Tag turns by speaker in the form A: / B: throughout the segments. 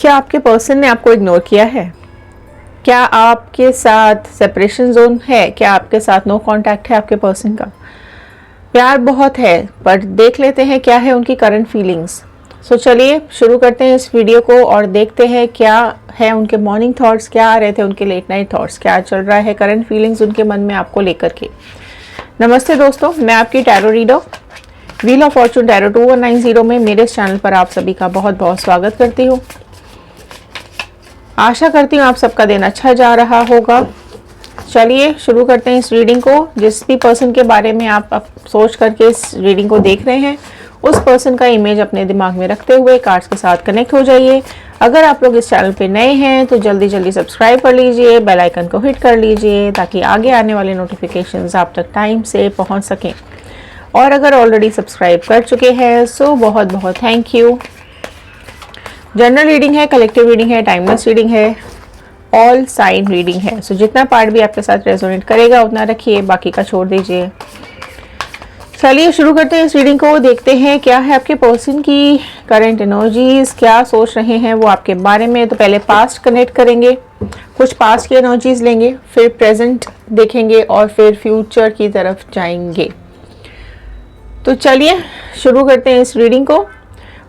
A: क्या आपके पर्सन ने आपको इग्नोर किया है? क्या आपके साथ सेपरेशन जोन है? क्या आपके साथ नो कांटेक्ट है आपके पर्सन का? प्यार बहुत है, पर देख लेते हैं क्या है उनकी करंट फीलिंग्स। सो चलिए शुरू करते हैं इस वीडियो को और देखते हैं क्या है उनके मॉर्निंग थॉट्स, क्या आ रहे थे उनके लेट नाइट थॉट्स, क्या चल रहा है करंट फीलिंग्स उनके मन में आपको लेकर के। नमस्ते दोस्तों, मैं आपकी tarot reader wheel of Fortune tarot 2190 में मेरे इस चैनल पर आप सभी का बहुत बहुत स्वागत करती हूँ। आशा करती हूँ आप सबका दिन अच्छा जा रहा होगा। चलिए शुरू करते हैं इस रीडिंग को। जिस भी पर्सन के बारे में आप सोच करके इस रीडिंग को देख रहे हैं, उस पर्सन का इमेज अपने दिमाग में रखते हुए कार्ड्स के साथ कनेक्ट हो जाइए। अगर आप लोग इस चैनल पे नए हैं तो जल्दी जल्दी सब्सक्राइब कर लीजिए, बेल आइकन को हिट कर लीजिए ताकि आगे आने वाले नोटिफिकेशंस आप तक टाइम से पहुंच सकें। और अगर ऑलरेडी सब्सक्राइब कर चुके हैं सो बहुत बहुत थैंक यू। जनरल रीडिंग है, कलेक्टिव रीडिंग है, टाइमलेस रीडिंग है, ऑल साइन रीडिंग है। सो जितना पार्ट भी आपके साथ रेजोनेट करेगा उतना रखिए, बाकी का छोड़ दीजिए। चलिए शुरू करते हैं इस रीडिंग को। देखते हैं क्या है आपके पर्सन की करंट एनर्जीज, क्या सोच रहे हैं वो आपके बारे में। तो पहले पास्ट कनेक्ट करेंगे, कुछ पास्ट की एनर्जीज लेंगे, फिर प्रेजेंट देखेंगे और फिर फ्यूचर की तरफ जाएंगे। तो चलिए शुरू करते हैं इस रीडिंग को।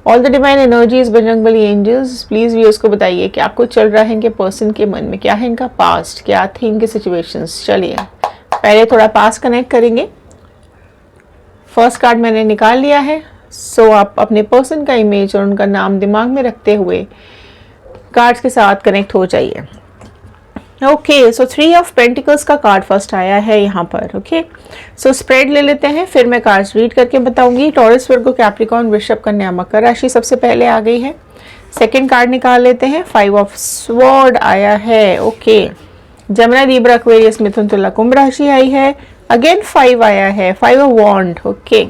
A: All the divine energies, Bajrangbali angels, please viewers को बताइए कि आपको चल रहा है इनके पर्सन के मन में, क्या है इनका पास्ट, क्या थी इनकी सिचुएशंस। चलिए पहले थोड़ा पास्ट कनेक्ट करेंगे। फर्स्ट कार्ड मैंने निकाल लिया है। सो आप अपने पर्सन का इमेज और उनका नाम दिमाग में रखते हुए कार्ड्स के साथ कनेक्ट हो जाइए। ओके, सो 3 ऑफ पेंटिकल्स का कार्ड फर्स्ट आया है यहाँ पर। ओके, सो स्प्रेड ले लेते हैं, फिर मैं कार्ड्स रीड करके बताऊंगी। टॉरस, वर्गो, कैप्रिकॉर्न, वृषभ, कन्या, मकर राशि सबसे पहले आ गई है। सेकंड कार्ड निकाल लेते हैं। 5 ऑफ स्वॉर्ड आया है। ओके, जमुना, लिब्रा, एक्वेरियस, मिथुन, तुला, कुंभ राशि आई है। अगेन 5 आया है, 5 of wand. Okay,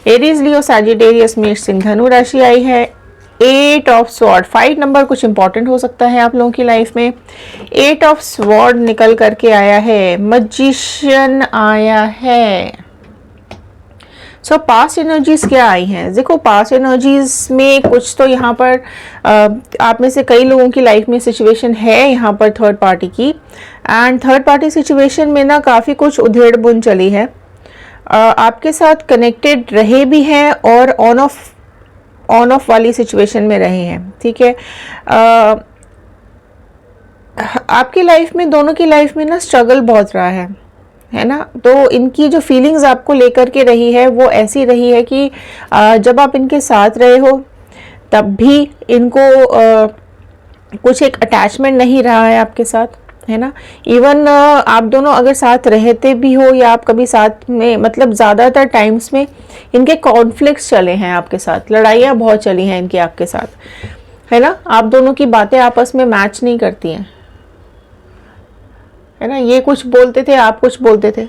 A: Aries, Leo, Sagittarius, मेष, सिंह, धनु राशि आई है। 8 ऑफ स्वॉर्ड, 5 नंबर कुछ इंपॉर्टेंट हो सकता है आप लोगों की लाइफ में। 8 ऑफ स्वॉर्ड निकल करके आया है। मैजिशियन आया है। सो पास्ट एनर्जीज क्या आई हैं? देखो पास्ट एनर्जीज में कुछ तो यहाँ पर आप में से कई लोगों की लाइफ में सिचुएशन है यहाँ पर थर्ड पार्टी की, एंड थर्ड पार्टी सिचुएशन में ना काफ़ी कुछ उधेड़ बुन चली है। आपके साथ कनेक्टेड रहे भी हैं और ऑन ऑफ वाली सिचुएशन में रहे हैं। ठीक है, आपकी लाइफ में, दोनों की लाइफ में ना स्ट्रगल बहुत रहा है ना। तो इनकी जो फीलिंग्स आपको लेकर के रही है वो ऐसी रही है कि जब आप इनके साथ रहे हो तब भी इनको कुछ एक अटैचमेंट नहीं रहा है आपके साथ, है ना। इवन आप दोनों अगर साथ रहते भी हो या आप कभी साथ में, मतलब ज़्यादातर टाइम्स में इनके कॉन्फ्लिक्ट्स चले हैं आपके साथ, लड़ाइयाँ बहुत चली हैं इनकी आपके साथ, है ना। आप दोनों की बातें आपस में मैच नहीं करती हैं, है ना। ये कुछ बोलते थे, आप कुछ बोलते थे,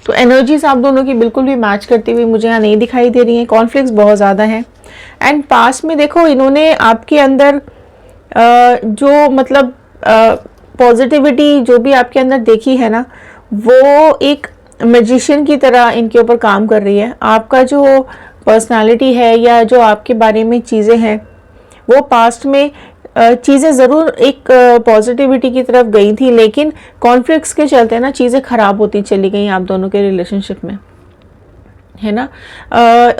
A: तो एनर्जीज आप दोनों की बिल्कुल भी मैच करती हुई मुझे यहाँ नहीं दिखाई दे रही हैं। कॉन्फ्लिक्ट्स बहुत ज़्यादा हैं। एंड पास्ट में देखो इन्होंने आपके अंदर जो मतलब पॉजिटिविटी जो भी आपके अंदर देखी है ना, वो एक मैजिशियन की तरह इनके ऊपर काम कर रही है। आपका जो पर्सनालिटी है या जो आपके बारे में चीज़ें हैं वो पास्ट में चीज़ें ज़रूर एक पॉजिटिविटी की तरफ गई थी, लेकिन कॉन्फ्लिक्ट्स के चलते ना चीज़ें ख़राब होती चली गई आप दोनों के रिलेशनशिप में, है ना।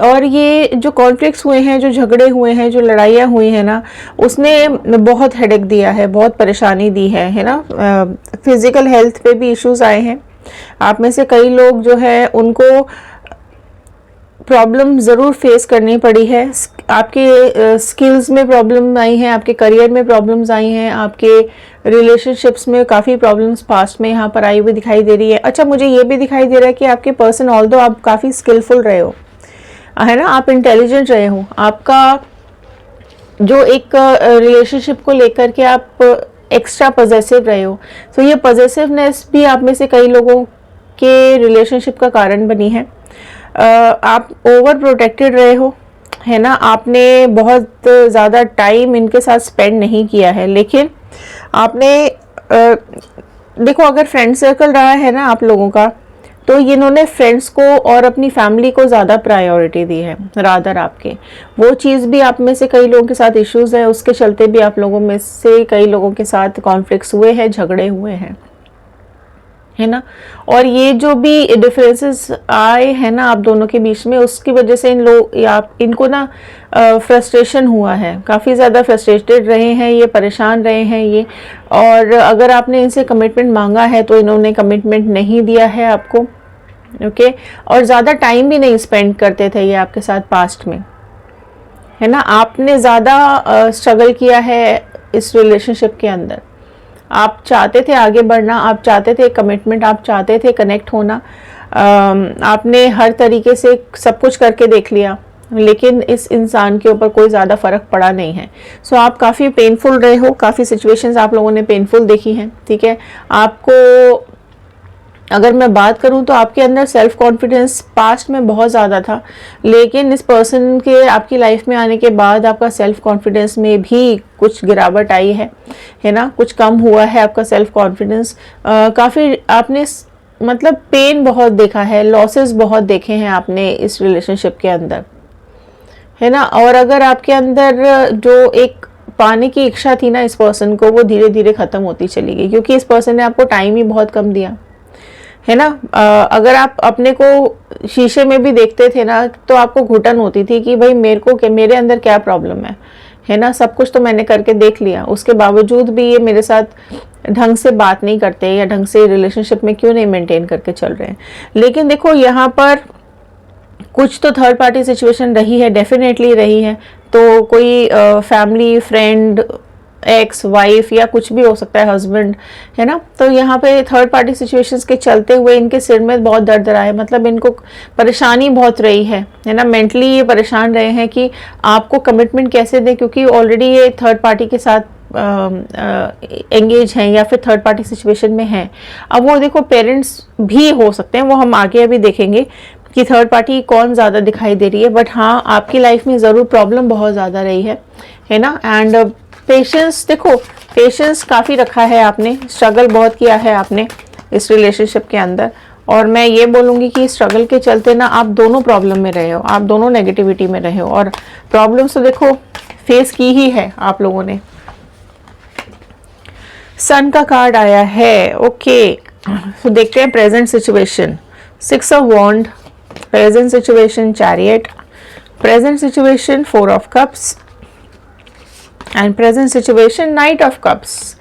A: और ये जो कॉन्फ्लिक्ट्स हुए हैं, जो झगड़े हुए हैं, जो लड़ाइयाँ हुई हैं ना, उसने बहुत हेडेक दिया है, बहुत परेशानी दी है ना। फिज़िकल हेल्थ पे भी इश्यूज आए हैं। आप में से कई लोग जो है उनको प्रॉब्लम ज़रूर फेस करनी पड़ी है। आपके स्किल्स में प्रॉब्लम आई हैं, आपके करियर में प्रॉब्लम्स आई हैं, आपके रिलेशनशिप्स में काफ़ी प्रॉब्लम्स पास्ट में यहाँ पर आई हुई दिखाई दे रही है। अच्छा, मुझे ये भी दिखाई दे रहा है कि आपके पर्सन, ऑल्दो आप काफ़ी स्किलफुल रहे हो, है ना, आप इंटेलिजेंट रहे हो, आपका जो एक रिलेशनशिप को लेकर के आप एक्स्ट्रा पॉजेसिव रहे हो, तो ये पॉजेसिवनेस भी आप में से कई लोगों के रिलेशनशिप का कारण बनी है। आप ओवर प्रोटेक्टेड रहे हो, है ना। आपने बहुत ज़्यादा टाइम इनके साथ स्पेंड नहीं किया है, लेकिन आपने देखो अगर फ्रेंड सर्कल रहा है ना आप लोगों का, तो इन्होंने फ्रेंड्स को और अपनी फैमिली को ज़्यादा प्रायोरिटी दी है रादर आपके। वो चीज़ भी आप में से कई लोगों के साथ इश्यूज है, उसके चलते भी आप लोगों में से कई लोगों के साथ कॉन्फ्लिक्ट्स हुए हैं, झगड़े हुए हैं, है ना। और ये जो भी डिफरेंसेस आए हैं ना आप दोनों के बीच में, उसकी वजह से इनको ना फ्रस्ट्रेशन हुआ है, काफ़ी ज़्यादा फ्रस्ट्रेटेड रहे हैं ये, परेशान रहे हैं ये। और अगर आपने इनसे कमिटमेंट मांगा है तो इन्होंने कमिटमेंट नहीं दिया है आपको, ओके। और ज़्यादा टाइम भी नहीं स्पेंड करते थे ये आपके साथ पास्ट में, है ना। आपने ज़्यादा स्ट्रगल किया है इस रिलेशनशिप के अंदर। आप चाहते थे आगे बढ़ना, आप चाहते थे कमिटमेंट, आप चाहते थे कनेक्ट होना, आपने हर तरीके से सब कुछ करके देख लिया, लेकिन इस इंसान के ऊपर कोई ज़्यादा फ़र्क पड़ा नहीं है। सो आप काफ़ी पेनफुल रहे हो, काफ़ी सिचुएशंस आप लोगों ने पेनफुल देखी हैं, ठीक है। आपको अगर मैं बात करूं तो आपके अंदर सेल्फ कॉन्फिडेंस पास्ट में बहुत ज़्यादा था, लेकिन इस पर्सन के आपकी लाइफ में आने के बाद आपका सेल्फ कॉन्फिडेंस में भी कुछ गिरावट आई है ना, कुछ कम हुआ है आपका सेल्फ कॉन्फिडेंस। काफ़ी आपने मतलब पेन बहुत देखा है, लॉसेस बहुत देखे हैं आपने इस रिलेशनशिप के अंदर, है ना। और अगर आपके अंदर जो एक पाने की इच्छा थी ना इस पर्सन को, वो धीरे धीरे ख़त्म होती चली गई, क्योंकि इस पर्सन ने आपको टाइम ही बहुत कम दिया, है ना। अगर आप अपने को शीशे में भी देखते थे ना तो आपको घुटन होती थी कि भाई मेरे अंदर क्या प्रॉब्लम है ना। सब कुछ तो मैंने करके देख लिया, उसके बावजूद भी ये मेरे साथ ढंग से बात नहीं करते या ढंग से रिलेशनशिप में क्यों नहीं मेंटेन करके चल रहे हैं। लेकिन देखो यहाँ पर कुछ तो थर्ड पार्टी सिचुएशन रही है, डेफिनेटली रही है। तो कोई फैमिली, फ्रेंड, एक्स, वाइफ या कुछ भी हो सकता है, हस्बैंड, है ना। तो यहाँ पे थर्ड पार्टी सिचुएशंस के चलते हुए इनके सिर में बहुत दर्द रहा है, मतलब इनको परेशानी बहुत रही है ना। मेंटली ये परेशान रहे हैं कि आपको कमिटमेंट कैसे दें, क्योंकि ऑलरेडी ये थर्ड पार्टी के साथ एंगेज हैं या फिर थर्ड पार्टी सिचुएशन में हैं। अब वो देखो पेरेंट्स भी हो सकते हैं, वो हम आगे अभी देखेंगे कि थर्ड पार्टी कौन ज़्यादा दिखाई दे रही है। बट हाँ, आपकी लाइफ में ज़रूर प्रॉब्लम बहुत ज़्यादा रही है ना। एंड पेशेंस, देखो पेशेंस काफ़ी रखा है आपने, स्ट्रगल बहुत किया है आपने इस रिलेशनशिप के अंदर। और मैं ये बोलूँगी कि स्ट्रगल के चलते ना आप दोनों प्रॉब्लम में रहे हो, आप दोनों नेगेटिविटी में रहे हो, और प्रॉब्लम्स तो देखो फेस की ही है आप लोगों ने। सन का कार्ड आया है, ओके। तो देखते हैं present situation. 6 of wand, present situation chariot, present situation 4 of cups and present situation knight of cups.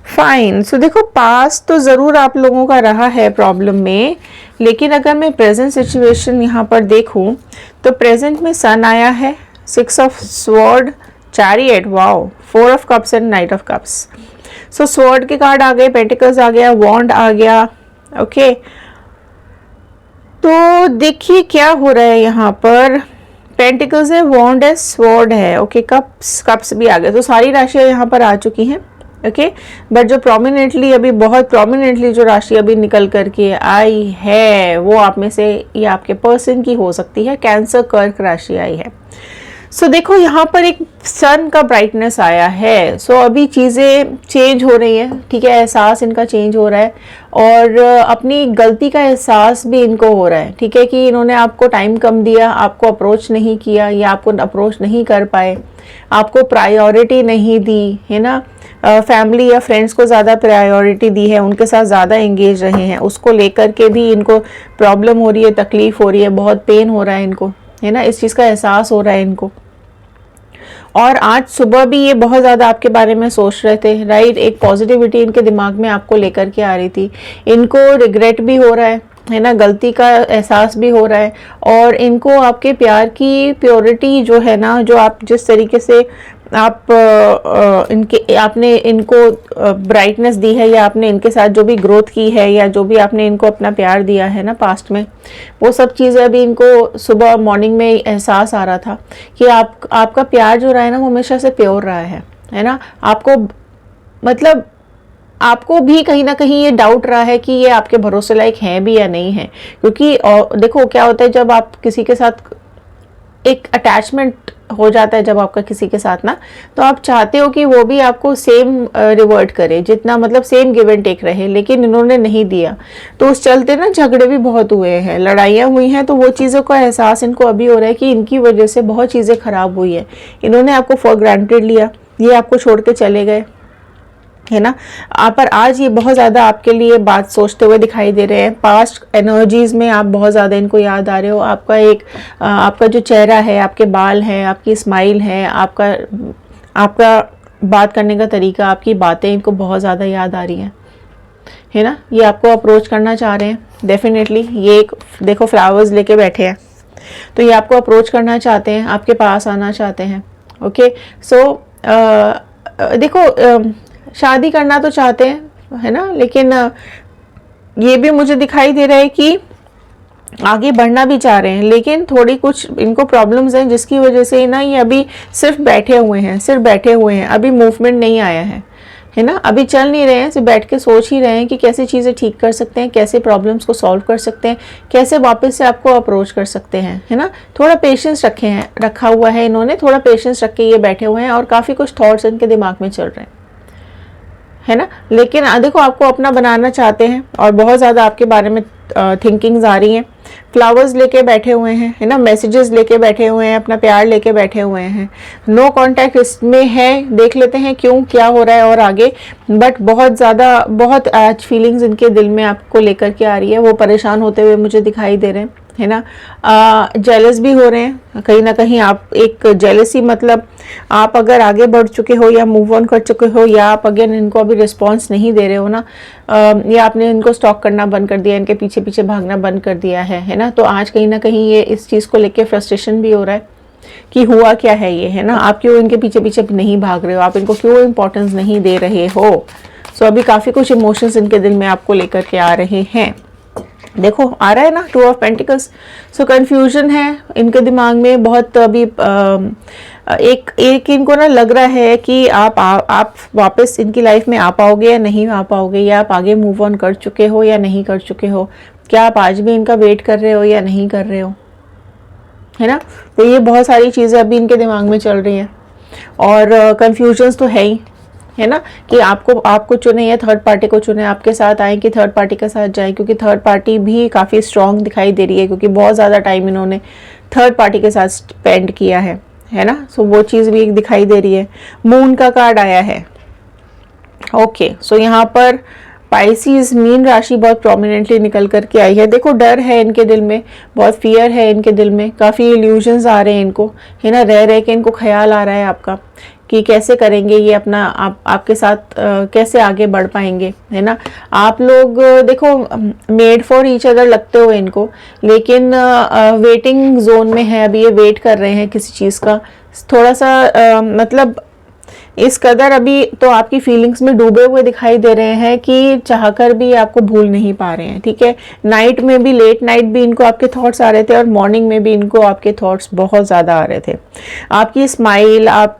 A: Fine. So देखो पास्ट तो ज़रूर आप लोगों का रहा है प्रॉब्लम में, लेकिन अगर मैं प्रेजेंट सिचुएशन यहाँ पर देखूँ तो प्रेजेंट में सन आया है, 6 of sword, chariot, wow, 4 of cups and night of cups. So sword के कार्ड आ गए, पेंटिकल्स आ गया, वॉन्ड आ गया, ओके। तो देखिए क्या हो रहा है यहाँ पर, पेंटिकल्स है, वॉन्ड है, स्वॉर्ड है, ओके, कप्स भी आ गए। तो सारी राशियां यहाँ पर आ चुकी हैं, ओके। बट जो प्रोमिनेंटली अभी, बहुत प्रोमिनेंटली जो राशि अभी निकल करके आई है वो आप में से या आपके पर्सन की हो सकती है, कैंसर कर्क राशि आई है। सो देखो यहाँ पर एक सन का ब्राइटनेस आया है। सो अभी चीज़ें चेंज हो रही हैं, ठीक है, एहसास इनका चेंज हो रहा है, और अपनी गलती का एहसास भी इनको हो रहा है, ठीक है, कि इन्होंने आपको टाइम कम दिया, आपको अप्रोच नहीं किया या आपको अप्रोच नहीं कर पाए, आपको प्रायोरिटी नहीं दी, है ना। फैमिली या फ्रेंड्स को ज़्यादा प्रायोरिटी दी है, उनके साथ ज़्यादा एंगेज रहे हैं, उसको लेकर के भी इनको प्रॉब्लम हो रही है, तकलीफ हो रही है, बहुत पेन हो रहा है इनको, है ना, इस चीज़ का एहसास हो रहा है इनको। और आज सुबह भी ये बहुत ज़्यादा आपके बारे में सोच रहे थे, राइट। एक पॉजिटिविटी इनके दिमाग में आपको लेकर के आ रही थी, इनको रिग्रेट भी हो रहा है ना, गलती का एहसास भी हो रहा है, और इनको आपके प्यार की प्योरिटी जो है ना, जो आप जिस तरीके से आप आपने इनको ब्राइटनेस दी है, या आपने इनके साथ जो भी ग्रोथ की है, या जो भी आपने इनको अपना प्यार दिया है ना पास्ट में, वो सब चीज़ें अभी इनको सुबह मॉर्निंग में एहसास आ रहा था कि आपका प्यार जो रहा है ना वो हमेशा से प्योर रहा है ना। आपको मतलब आपको भी कहीं ना कहीं ये डाउट रहा है कि ये आपके भरोसे लायक हैं भी या नहीं है, क्योंकि देखो क्या होता है, जब आप किसी के साथ एक अटैचमेंट हो जाता है जब आपका किसी के साथ ना, तो आप चाहते हो कि वो भी आपको सेम रिवर्ट करे, जितना मतलब सेम गिव एंड टेक रहे, लेकिन इन्होंने नहीं दिया। तो उस चलते ना झगड़े भी बहुत हुए हैं, लड़ाइयाँ हुई हैं। तो वो चीज़ों का एहसास इनको अभी हो रहा है कि इनकी वजह से बहुत चीज़ें खराब हुई है। इन्होंने आपको फॉर ग्रांटेड लिया, ये आपको छोड़ के चले गए, है ना। पर आज ये बहुत ज़्यादा आपके लिए बात सोचते हुए दिखाई दे रहे हैं। पास्ट एनर्जीज में आप बहुत ज़्यादा इनको याद आ रहे हो। आपका जो चेहरा है, आपके बाल हैं, आपकी स्माइल है, आपका बात करने का तरीका, आपकी बातें इनको बहुत ज़्यादा याद आ रही हैं, है ना। ये आपको अप्रोच करना चाह रहे हैं डेफिनेटली। ये एक देखो फ्लावर्स लेके बैठे हैं, तो ये आपको अप्रोच करना चाहते हैं, आपके पास आना चाहते हैं। ओके, सो देखो शादी करना तो चाहते हैं, है ना, लेकिन ये भी मुझे दिखाई दे रहा है कि आगे बढ़ना भी चाह रहे हैं, लेकिन थोड़ी कुछ इनको प्रॉब्लम्स हैं जिसकी वजह से ना ये अभी सिर्फ बैठे हुए हैं, अभी मूवमेंट नहीं आया है ना। अभी चल नहीं रहे हैं, सिर्फ बैठ के सोच ही रहे हैं कि कैसे चीज़ें ठीक कर सकते हैं, कैसे प्रॉब्लम्स को सॉल्व कर सकते हैं, कैसे वापस से आपको अप्रोच कर सकते हैं, है ना। थोड़ा पेशेंस रखा हुआ है इन्होंने, थोड़ा पेशेंस रख के ये बैठे हुए हैं और काफ़ी कुछ थॉट्स इनके दिमाग में चल रहे हैं, है ना। लेकिन देखो आपको अपना बनाना चाहते हैं और बहुत ज़्यादा आपके बारे में थिंकिंग्स आ रही हैं। फ्लावर्स लेके बैठे हुए हैं, है ना, मैसेजेस लेके बैठे हुए हैं, अपना प्यार लेके बैठे हुए हैं। नो कांटेक्ट इसमें है, देख लेते हैं क्यों, क्या हो रहा है और आगे। बट बहुत आज फीलिंग्स इनके दिल में आपको लेकर के आ रही है। वो परेशान होते हुए मुझे दिखाई दे रहे हैं, है ना। जेलस भी हो रहे हैं कहीं ना कहीं। आप एक जेलसी मतलब आप अगर आगे बढ़ चुके हो या मूव ऑन कर चुके हो, या आप अगेन इनको अभी रिस्पॉन्स नहीं दे रहे हो ना, या आपने इनको स्टॉक करना बंद कर दिया, इनके पीछे पीछे भागना बंद कर दिया है ना। तो आज कहीं ना कहीं ये इस चीज़ को लेके फ्रस्ट्रेशन भी हो रहा है कि हुआ क्या है ये, है ना। आप क्यों इनके पीछे पीछे नहीं भाग रहे हो, आप इनको क्यों इंपॉर्टेंस नहीं दे रहे हो। सो अभी काफ़ी कुछ इमोशंस इनके दिल में आपको लेकर के आ रहे हैं। देखो आ रहा है ना 2 ऑफ पेंटिकल्स। सो कंफ्यूजन है इनके दिमाग में बहुत अभी। एक इनको ना लग रहा है कि आप वापस इनकी लाइफ में आ पाओगे या नहीं आ पाओगे, या आप आगे मूव ऑन कर चुके हो या नहीं कर चुके हो, क्या आप आज भी इनका वेट कर रहे हो या नहीं कर रहे हो, है ना। तो ये बहुत सारी चीज़ें अभी इनके दिमाग में चल रही हैं और कंफ्यूजन्स तो है ही, है ना, कि आपको चुने या थर्ड पार्टी को चुने, आपके साथ आए कि थर्ड पार्टी के साथ जाए, क्योंकि थर्ड पार्टी भी काफ़ी स्ट्रांग दिखाई दे रही है, क्योंकि बहुत ज़्यादा टाइम इन्होंने थर्ड पार्टी के साथ स्पेंड किया है ना। सो वो चीज़ भी एक दिखाई दे रही है। मून का कार्ड आया है। ओके, सो यहाँ पर पाइसिस मीन राशि बहुत प्रोमिनेंटली निकल करके आई है। देखो डर है इनके दिल में, बहुत फियर है इनके दिल में, काफ़ी इल्यूजन्स आ रहे हैं इनको, है ना। रह के इनको ख्याल आ रहा है आपका कि कैसे करेंगे ये अपना, आपके साथ कैसे आगे बढ़ पाएंगे, है ना। आप लोग देखो मेड फॉर ईच अदर लगते हो इनको, लेकिन वेटिंग जोन में है अभी, ये वेट कर रहे हैं किसी चीज़ का। थोड़ा सा मतलब इस कदर अभी तो आपकी फीलिंग्स में डूबे हुए दिखाई दे रहे हैं कि चाहकर भी आपको भूल नहीं पा रहे हैं, ठीक है। नाइट में भी, लेट नाइट भी इनको आपके थॉट्स आ रहे थे और मॉर्निंग में भी इनको आपके थॉट्स बहुत ज़्यादा आ रहे थे। आपकी स्माइल, आप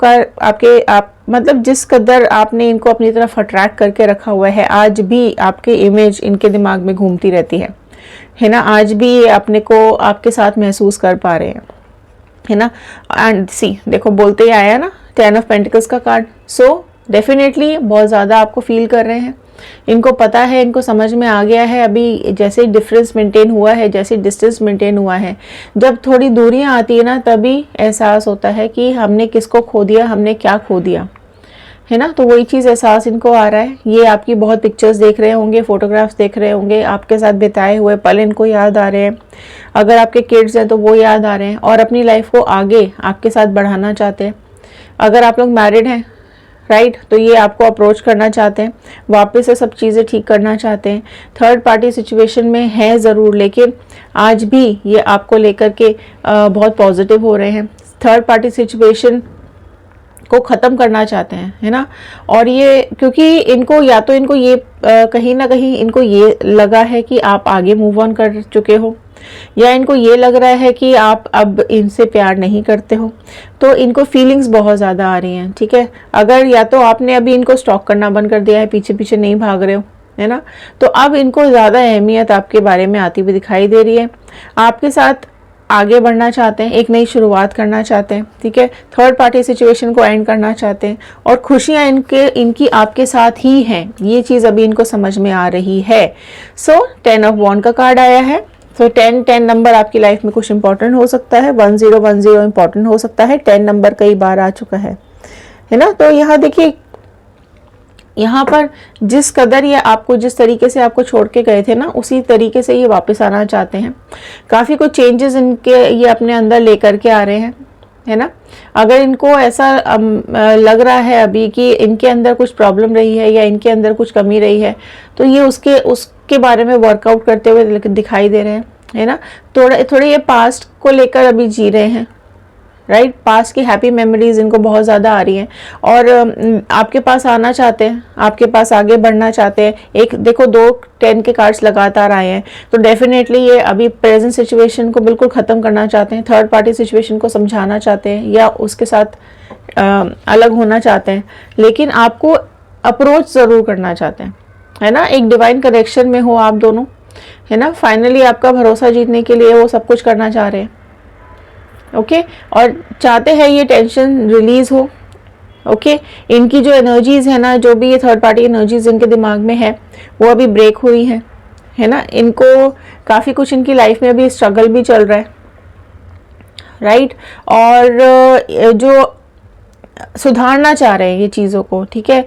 A: मतलब जिस कदर आपने इनको अपनी तरफ अट्रैक्ट करके रखा हुआ है, आज भी आपकी इमेज इनके दिमाग में घूमती रहती है ना। आज भी ये अपने को आपके साथ महसूस कर पा रहे हैं, है ना। एंड सी देखो बोलते ही आया ना 10 ऑफ पेंटिकल्स का कार्ड। सो डेफिनेटली बहुत ज़्यादा आपको फील कर रहे हैं, इनको पता है, इनको समझ में आ गया है अभी जैसे डिफरेंस मेंटेन हुआ है, जैसे डिस्टेंस मेंटेन हुआ है। जब थोड़ी दूरियां आती है ना, तभी एहसास होता है कि हमने किसको खो दिया, हमने क्या खो दिया, है ना। तो वही चीज़ एहसास इनको आ रहा है। ये आपकी बहुत पिक्चर्स देख रहे होंगे, फोटोग्राफ्स देख रहे होंगे, आपके साथ बिताए हुए पल इनको याद आ रहे हैं। अगर आपके किड्स हैं तो वो याद आ रहे हैं और अपनी लाइफ को आगे आपके साथ बढ़ाना चाहते हैं। अगर आप लोग मैरिड हैं, राइट, तो ये आपको अप्रोच करना चाहते हैं, वापस से सब चीज़ें ठीक करना चाहते हैं। थर्ड पार्टी सिचुएशन में है ज़रूर, लेकिन आज भी ये आपको लेकर के बहुत पॉजिटिव हो रहे हैं। थर्ड पार्टी सिचुएशन को ख़त्म करना चाहते हैं, है ना। और ये क्योंकि इनको या तो इनको ये कहीं ना कहीं इनको ये लगा है कि आप आगे मूव ऑन कर चुके हो, या इनको ये लग रहा है कि आप अब इनसे प्यार नहीं करते हो। तो इनको फीलिंग्स बहुत ज़्यादा आ रही हैं, ठीक है। अगर या तो आपने अभी इनको स्टॉक करना बंद कर दिया है, पीछे पीछे नहीं भाग रहे हो, है ना, तो अब इनको ज़्यादा अहमियत आपके बारे में आती हुई दिखाई दे रही है। आपके साथ आगे बढ़ना चाहते हैं, एक नई शुरुआत करना चाहते हैं, ठीक है, थर्ड पार्टी सिचुएशन को एंड करना चाहते हैं और खुशियां इनकी आपके साथ ही हैं, ये चीज़ अभी इनको समझ में आ रही है। सो 10 ऑफ वॉन्ड का कार्ड आया है। सो 10 नंबर आपकी लाइफ में कुछ इंपॉर्टेंट हो सकता है, 1010 इंपॉर्टेंट हो सकता है, 10 नंबर कई बार आ चुका है ना। तो यहाँ देखिए, यहाँ पर जिस कदर ये आपको, जिस तरीके से आपको छोड़ के गए थे ना, उसी तरीके से ये वापस आना चाहते हैं। काफ़ी कुछ चेंजेस इनके ये अपने अंदर लेकर के आ रहे हैं, है ना। अगर इनको ऐसा लग रहा है अभी कि इनके अंदर कुछ प्रॉब्लम रही है या इनके अंदर कुछ कमी रही है, तो ये उसके बारे में वर्कआउट करते हुए दिखाई दे रहे हैं, है ना। थोड़े ये पास्ट को लेकर अभी जी रहे हैं, राइट। पास्ट की हैप्पी मेमोरीज इनको बहुत ज़्यादा आ रही हैं और आपके पास आना चाहते हैं, आपके पास आगे बढ़ना चाहते हैं। एक देखो, 2 10 के कार्ड्स लगातार आए हैं, तो डेफिनेटली ये अभी प्रेजेंट सिचुएशन को बिल्कुल ख़त्म करना चाहते हैं, थर्ड पार्टी सिचुएशन को समझाना चाहते हैं या उसके साथ अलग होना चाहते हैं, लेकिन आपको अप्रोच ज़रूर करना चाहते हैं, है ना। एक डिवाइन कनेक्शन में हो आप दोनों, है ना। फाइनली आपका भरोसा जीतने के लिए वो सब कुछ करना चाह रहे हैं, ओके। और चाहते हैं ये टेंशन रिलीज हो, ओके। इनकी जो एनर्जीज है ना, जो भी ये थर्ड पार्टी एनर्जीज इनके दिमाग में है, वो अभी ब्रेक हुई है ना। इनको काफ़ी कुछ इनकी लाइफ में अभी स्ट्रगल भी चल रहा है, राइट। और जो सुधारना चाह रहे हैं ये चीज़ों को, ठीक है,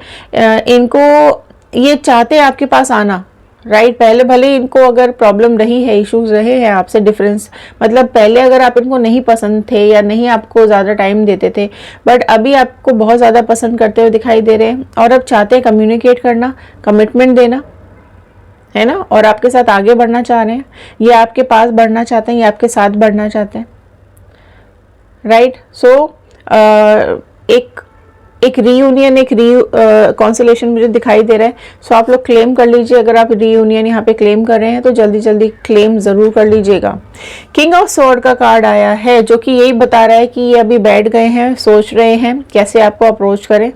A: इनको ये चाहते हैं आपके पास आना, राइट। पहले भले इनको अगर प्रॉब्लम रही है, इश्यूज रहे हैं आपसे, डिफरेंस मतलब पहले अगर आप इनको नहीं पसंद थे या नहीं आपको ज़्यादा टाइम देते थे, बट अभी आपको बहुत ज़्यादा पसंद करते हुए दिखाई दे रहे हैं और अब चाहते हैं कम्युनिकेट करना, कमिटमेंट देना, है ना। और आपके साथ आगे बढ़ना चाह रहे हैं, ये आपके पास बढ़ना चाहते हैं, ये आपके साथ बढ़ना चाहते हैं, राइट। सो एक रीयूनियन, एक कॉन्सलेशन मुझे दिखाई दे रहा है। सो आप लोग क्लेम कर लीजिए, अगर आप रीयूनियन यहाँ पे क्लेम कर रहे हैं तो जल्दी जल्दी क्लेम ज़रूर कर लीजिएगा। किंग ऑफ स्वॉर्ड का कार्ड आया है, जो कि यही बता रहा है कि ये अभी बैठ गए हैं, सोच रहे हैं कैसे आपको अप्रोच करें,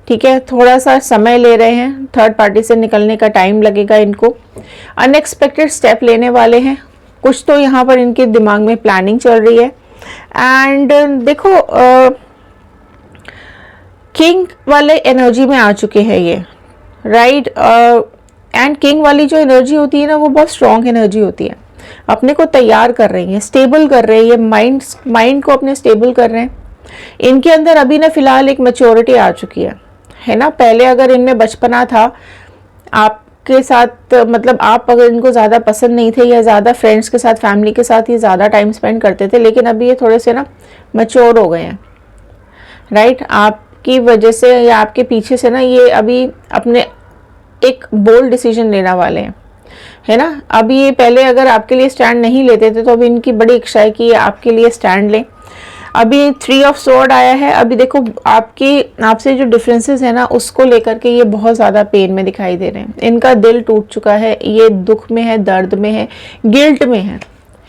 A: ठीक है। थोड़ा सा समय ले रहे हैं, थर्ड पार्टी से निकलने का टाइम लगेगा इनको। अनएक्सपेक्टेड स्टेप लेने वाले हैं, कुछ तो यहाँ पर इनके दिमाग में प्लानिंग चल रही है। एंड देखो, किंग वाले एनर्जी में आ चुके हैं ये, राइट। एंड किंग वाली जो एनर्जी होती है ना, वो बहुत स्ट्रॉन्ग एनर्जी होती है, अपने को तैयार कर रही है, स्टेबल कर रही है, माइंड को अपने स्टेबल कर रहे हैं। इनके अंदर अभी ना फिलहाल एक मैच्योरिटी आ चुकी है ना। पहले अगर इनमें बचपना था आपके साथ, मतलब आप अगर इनको ज़्यादा पसंद नहीं थे या ज़्यादा फ्रेंड्स के साथ, फैमिली के साथ ये ज़्यादा टाइम स्पेंड करते थे, लेकिन अभी ये थोड़े से ना मैच्योर हो गए हैं, राइट। आपकी वजह से या आपके पीछे से ना ये अभी अपने एक बोल्ड डिसीजन लेने वाले हैं, है ना। अभी ये पहले अगर आपके लिए स्टैंड नहीं लेते थे, तो अभी इनकी बड़ी इच्छा है कि ये आपके लिए स्टैंड लें। अभी 3 ऑफ स्वॉर्ड आया है। अभी देखो, आपसे जो डिफरेंसेस है ना, उसको लेकर के ये बहुत ज़्यादा पेन में दिखाई दे रहे हैं। इनका दिल टूट चुका है, ये दुख में है, दर्द में है, गिल्ट में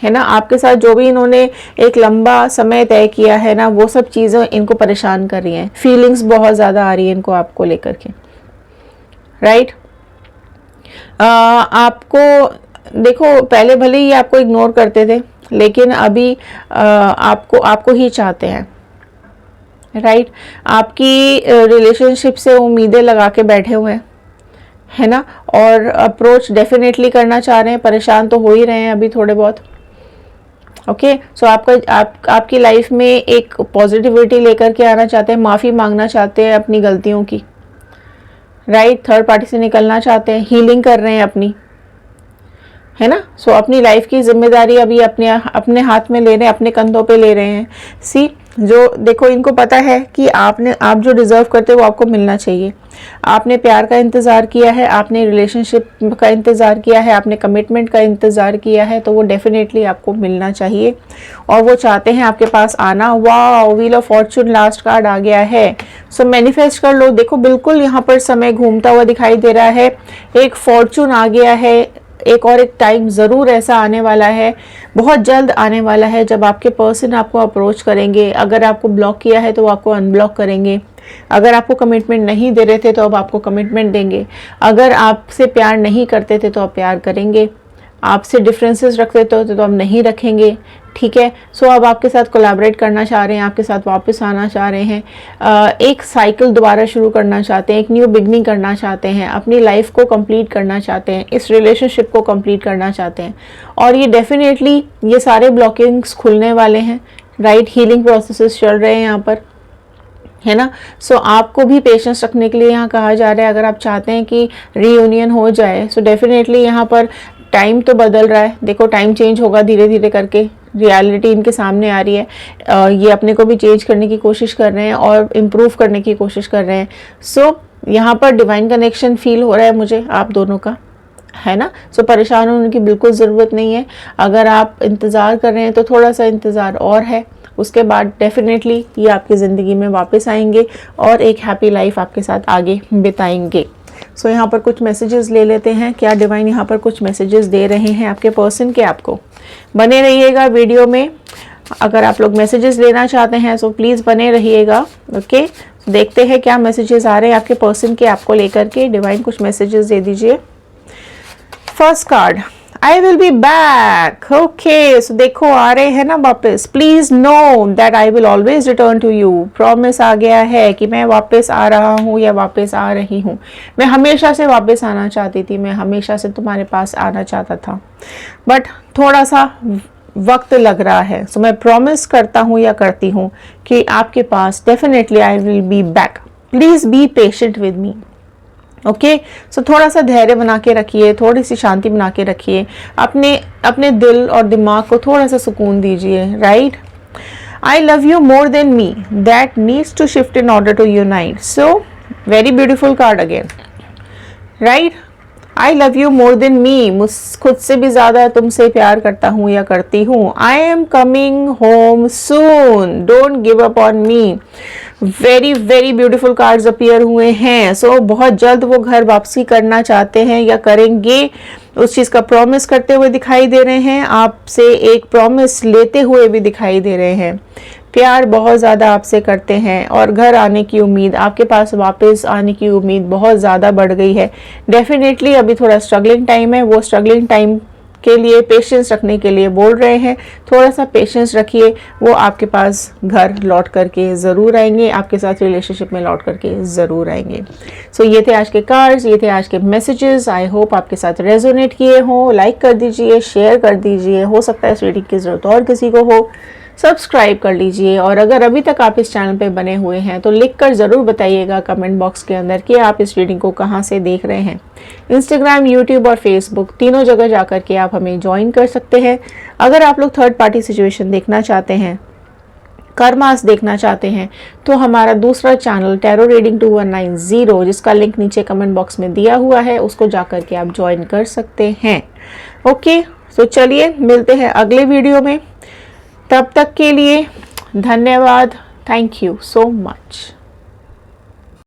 A: है ना। आपके साथ जो भी इन्होंने एक लंबा समय तय किया है ना, वो सब चीज़ें इनको परेशान कर रही हैं। फीलिंग्स बहुत ज़्यादा आ रही है इनको आपको लेकर के, राइट। आपको देखो, पहले भले ही आपको इग्नोर करते थे, लेकिन अभी आपको ही चाहते हैं, राइट। आपकी रिलेशनशिप से उम्मीदें लगा के बैठे हुए हैं, है ना। और अप्रोच डेफिनेटली करना चाह रहे हैं, परेशान तो हो ही रहे हैं अभी थोड़े बहुत, ओके। सो आपकी लाइफ में एक पॉजिटिविटी लेकर के आना चाहते हैं, माफ़ी मांगना चाहते हैं अपनी गलतियों की, राइट। थर्ड पार्टी से निकलना चाहते हैं, हीलिंग कर रहे हैं अपनी, है ना। सो अपनी लाइफ की जिम्मेदारी अभी अपने हाथ में ले रहे हैं, अपने कंधों पे ले रहे हैं। सी, जो देखो, इनको पता है कि आप जो डिज़र्व करते हो वो आपको मिलना चाहिए। आपने प्यार का इंतज़ार किया है, आपने रिलेशनशिप का इंतज़ार किया है, आपने कमिटमेंट का इंतज़ार किया है, तो वो डेफिनेटली आपको मिलना चाहिए और वो चाहते हैं आपके पास आना। वाह, wheel of fortune last card आ गया है। सो मैनिफेस्ट कर लो। देखो, बिल्कुल यहाँ पर समय घूमता हुआ दिखाई दे रहा है, एक फॉर्चून आ गया है। एक टाइम ज़रूर ऐसा आने वाला है, बहुत जल्द आने वाला है, जब आपके पर्सन आपको अप्रोच करेंगे। अगर आपको ब्लॉक किया है तो वो आपको अनब्लॉक करेंगे। अगर आपको कमिटमेंट नहीं दे रहे थे तो अब आपको कमिटमेंट देंगे। अगर आपसे प्यार नहीं करते थे तो अब प्यार करेंगे। आपसे डिफरेंसेस रखते थे तो अब नहीं रखेंगे, ठीक है। सो अब आपके साथ कोलैबोरेट करना चाह रहे हैं, आपके साथ वापस आना चाह रहे हैं, एक साइकिल दोबारा शुरू करना चाहते हैं, एक न्यू बिगनिंग करना चाहते हैं, अपनी लाइफ को कंप्लीट करना चाहते हैं, इस रिलेशनशिप को कंप्लीट करना चाहते हैं। और ये डेफिनेटली ये सारे ब्लॉकिंग्स खुलने वाले हैं, राइट। हीलिंग प्रोसेसेस चल रहे हैं यहाँ पर, है ना। सो आपको भी पेशेंस रखने के लिए यहाँ कहा जा रहा है। अगर आप चाहते हैं कि रीयूनियन हो जाए, सो डेफिनेटली यहाँ पर टाइम तो बदल रहा है, देखो टाइम चेंज होगा धीरे धीरे करके, रियलिटी इनके सामने आ रही है। ये अपने को भी चेंज करने की कोशिश कर रहे हैं और इम्प्रूव करने की कोशिश कर रहे हैं। सो यहाँ पर डिवाइन कनेक्शन फील हो रहा है मुझे आप दोनों का, है ना। सो परेशान होने की बिल्कुल ज़रूरत नहीं है। अगर आप इंतज़ार कर रहे हैं तो थोड़ा सा इंतज़ार और है, उसके बाद डेफिनेटली ये आपकी ज़िंदगी में वापस आएंगे और एक हैप्पी लाइफ आपके साथ आगे बिताएंगे। सो यहाँ पर कुछ मैसेजेस ले लेते हैं, क्या डिवाइन यहाँ पर कुछ मैसेजेस दे रहे हैं आपके पर्सन के आपको। बने रहिएगा वीडियो में, अगर आप लोग मैसेजेस लेना चाहते हैं सो प्लीज़ बने रहिएगा। ओके, देखते हैं क्या मैसेजेस आ रहे हैं आपके पर्सन के आपको लेकर के। डिवाइन कुछ मैसेजेस दे दीजिए। First card, I will be back. Okay, so देखो आ रहे हैं ना वापस। Please know that I will always return to you. Promise आ गया है कि मैं वापस आ रहा हूँ या वापस आ रही हूँ। मैं हमेशा से वापस आना चाहती थी, मैं हमेशा से तुम्हारे पास आना चाहता था, बट थोड़ा सा वक्त लग रहा है। सो मैं प्रॉमिस करता हूँ या करती हूँ कि आपके पास definitely I will be back. Please be patient with me. Okay, so थोड़ा सा धैर्य बना के रखिए, थोड़ी सी शांति बना के रखिए, अपने दिल और दिमाग को थोड़ा सा सुकून दीजिए, right. I love you more than me, that needs to shift in order to unite. So very beautiful card again, right. I love you more than me, मुझ खुद से भी ज़्यादा तुमसे प्यार करता हूँ या करती हूँ। I am coming home soon, don't give up on me. Very very beautiful cards appear हुए हैं। सो बहुत जल्द वो घर वापसी करना चाहते हैं या करेंगे, उस चीज़ का प्रॉमिस करते हुए दिखाई दे रहे हैं, आपसे एक प्रॉमिस लेते हुए भी दिखाई दे रहे हैं। प्यार बहुत ज़्यादा आपसे करते हैं और घर आने की उम्मीद, आपके पास वापस आने की उम्मीद बहुत ज़्यादा बढ़ गई है। डेफिनेटली अभी थोड़ा स्ट्रगलिंग टाइम है, वो स्ट्रगलिंग टाइम के लिए पेशेंस रखने के लिए बोल रहे हैं। थोड़ा सा पेशेंस रखिए, वो आपके पास घर लौट करके ज़रूर आएंगे, आपके साथ रिलेशनशिप में लौट करके ज़रूर आएंगे। सो ये थे आज के कार्ड्स, ये थे आज के मैसेजेस। आई होप आपके साथ रेजोनेट किए हों। लाइक कर दीजिए, शेयर कर दीजिए, हो सकता है इस रीडिंग की ज़रूरत और किसी को हो। सब्सक्राइब कर लीजिए, और अगर अभी तक आप इस चैनल पे बने हुए हैं तो लिखकर ज़रूर बताइएगा कमेंट बॉक्स के अंदर कि आप इस रीडिंग को कहाँ से देख रहे हैं। इंस्टाग्राम, यूट्यूब और फेसबुक तीनों जगह जाकर के आप हमें ज्वाइन कर सकते हैं। अगर आप लोग थर्ड पार्टी सिचुएशन देखना चाहते हैं, कर्मास देखना चाहते हैं, तो हमारा दूसरा चैनल टैरो रीडिंग 2190, जिसका लिंक नीचे कमेंट बॉक्स में दिया हुआ है, उसको जाकर के आप ज्वाइन कर सकते हैं। ओके, सो चलिए मिलते हैं अगले वीडियो में। तब तक के लिए धन्यवाद। Thank you so much.